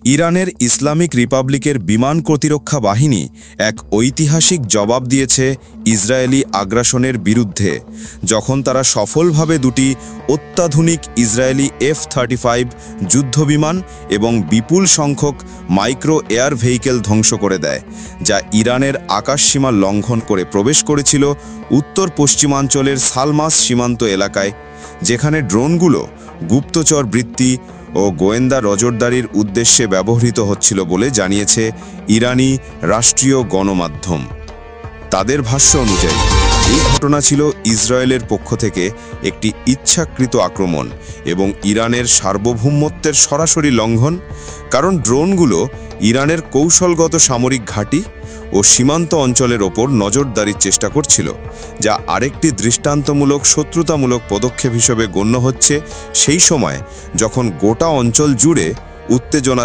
ইরানের ইসলামিক রিপাবলিকের বিমান প্রতিরক্ষা বাহিনী এক ঐতিহাসিক জবাব দিয়েছে ইসরায়েলি আগ্রাসনের বিরুদ্ধে, যখন তারা সফলভাবে দুটি অত্যাধুনিক ইসরায়েলি F-35 যুদ্ধবিমান এবং বিপুল সংখ্যক মাইক্রো এয়ার ভেহিকেল ধ্বংস করে দেয়, যা ইরানের আকাশসীমা লঙ্ঘন করে প্রবেশ করেছিল উত্তর পশ্চিমাঞ্চলের সালমাস সীমান্ত এলাকায়, যেখানে ড্রোনগুলো গুপ্তচর বৃত্তি ও গোয়েন্দা নজরদারির উদ্দেশ্যে ব্যবহৃত হচ্ছিল বলে জানিয়েছে ইরানি রাষ্ট্রীয় গণমাধ্যম। তাদের ভাষ্য অনুযায়ী এই ঘটনা ছিল ইসরায়েলের পক্ষ থেকে একটি ইচ্ছাকৃত আক্রমণ এবং ইরানের সার্বভৌমত্বের সরাসরি লঙ্ঘন, কারণ ড্রোনগুলো ইরানের কৌশলগত সামরিক ঘাঁটি ও সীমান্ত অঞ্চলের ওপর নজরদারির চেষ্টা করছিল, যা আরেকটি দৃষ্টান্তমূলক শত্রুতামূলক পদক্ষেপ হিসেবে গণ্য হচ্ছে সেই সময় যখন গোটা অঞ্চল জুড়ে উত্তেজনা